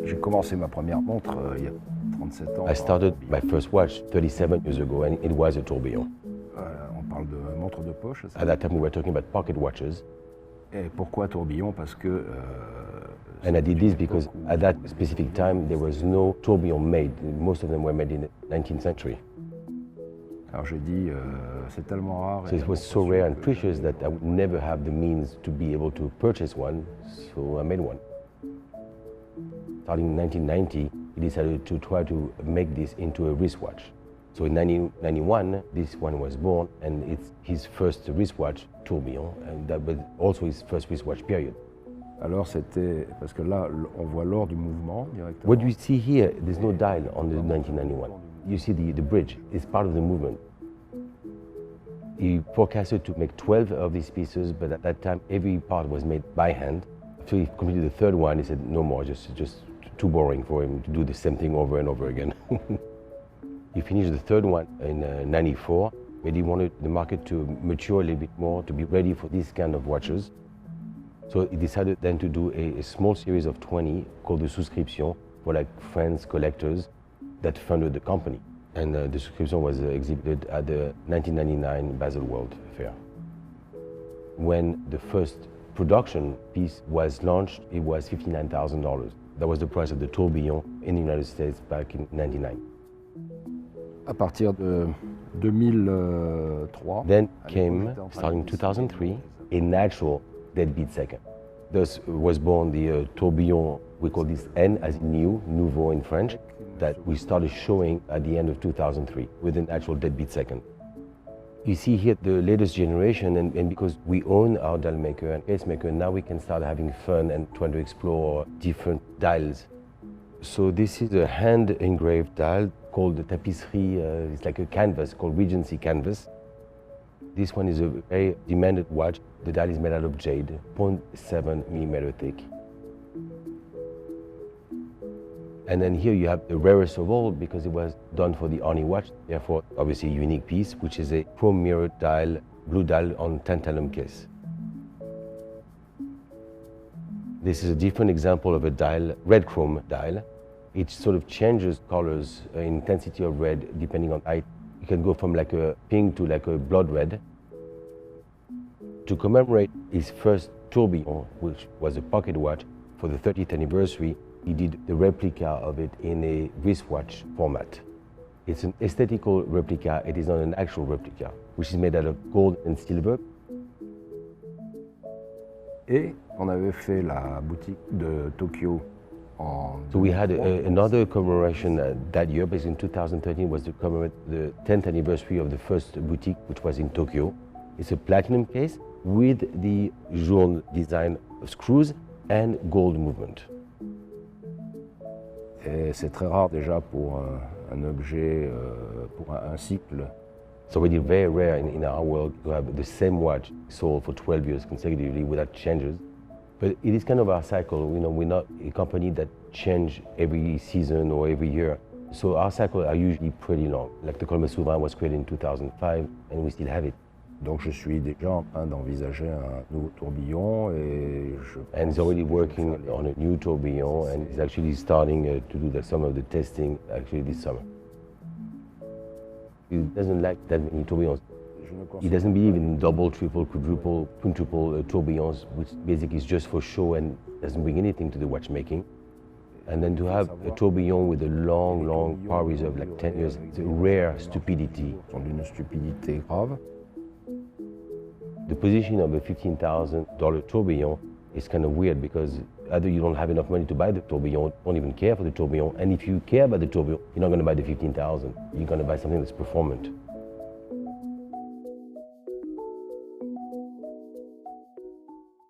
J'ai commencé ma première montre il y a 37 ans. I started my first watch 37 years ago, and it was a tourbillon. On parle de montre de poche. Ça. At that time, we were talking about pocket watches. Et pourquoi tourbillon? Parce que. And I did this because at that specific time, there was no tourbillon made. Most of them were made in the 19th century. Alors j'ai dit, c'est tellement rare. So it was so rare and precious that I would never have the means to be able to purchase one, so I made one. Starting in 1990, he decided to try to make this into a wristwatch. So in 1991, this one was born, and it's his first wristwatch, tourbillon, and that was also his first wristwatch period. Alors c'était, parce que là, on voit l'or du mouvement directement. What you see here, there's no dial on the 1991. You see the bridge, it's part of the movement. He forecasted to make 12 of these pieces, but at that time, every part was made by hand. So he completed the third one, he said, no more, just too boring for him to do the same thing over and over again. He finished the third one in 94, but he wanted the market to mature a little bit more, to be ready for this kind of watches. So he decided then to do a small series of 20 called the Souscription for like friends, collectors that funded the company. And the Souscription was exhibited at the 1999 Basel World Fair. When the first production piece was launched, it was $59,000. That was the price of the tourbillon in the United States back in 1999. À partir de 2003. Then came, starting 2003, a natural deadbeat second. Thus was born the tourbillon, we call this N as in new, nouveau in French, that we started showing at the end of 2003 with an actual deadbeat second. You see here the latest generation, and because we own our dial maker and pacemaker, now we can start having fun and trying to explore different dials. So this is a hand-engraved dial called the tapisserie, it's like a canvas called Regency canvas. This one is a very demanded watch. The dial is made out of jade, 0.7 millimeter thick. And then here you have the rarest of all because it was done for the Arnie watch, therefore obviously a unique piece, which is a chrome mirrored dial, blue dial on tantalum case. This is a different example of a dial, red chrome dial. It sort of changes colors, intensity of red depending on height. You can go from like a pink to like a blood red. To commemorate his first tourbillon, which was a pocket watch, for the 30th anniversary, he did the replica of it in a wristwatch format. It's an aesthetical replica, it is not an actual replica, which is made out of gold and silver. Et on avait fait la boutique de Tokyo en... So we had another commemoration that year, because in 2013 was to commemorate the 10th anniversary of the first boutique, which was in Tokyo. It's a platinum case with the jaune design of screws and gold movement. Et c'est très rare déjà pour un objet, pour un cycle. It's already very rare in our world to have the same watch sold for 12 years consecutively without changes. But it is kind of our cycle. You know, we're not a company that change every season or every year. So our cycles are usually pretty long. Like the Columbus Souverain was created in 2005 and we still have it. Donc je suis déjà en train d'envisager un nouveau tourbillon et je... And he's already working on a new tourbillon and he's actually starting to do some of the testing actually this summer. He doesn't like that many tourbillons. He doesn't believe in double, triple, quadruple, quintuple tourbillons, which basically is just for show and doesn't bring anything to the watchmaking. And then to have a tourbillon with a long, long power reserve, like 10 years, it's a rare stupidity. D'une stupidité grave. The position of a $15,000 tourbillon is kind of weird because either you don't have enough money to buy the tourbillon, don't even care for the tourbillon, and if you care about the tourbillon, you're not going to buy the $15,000. You're going to buy something that's performant.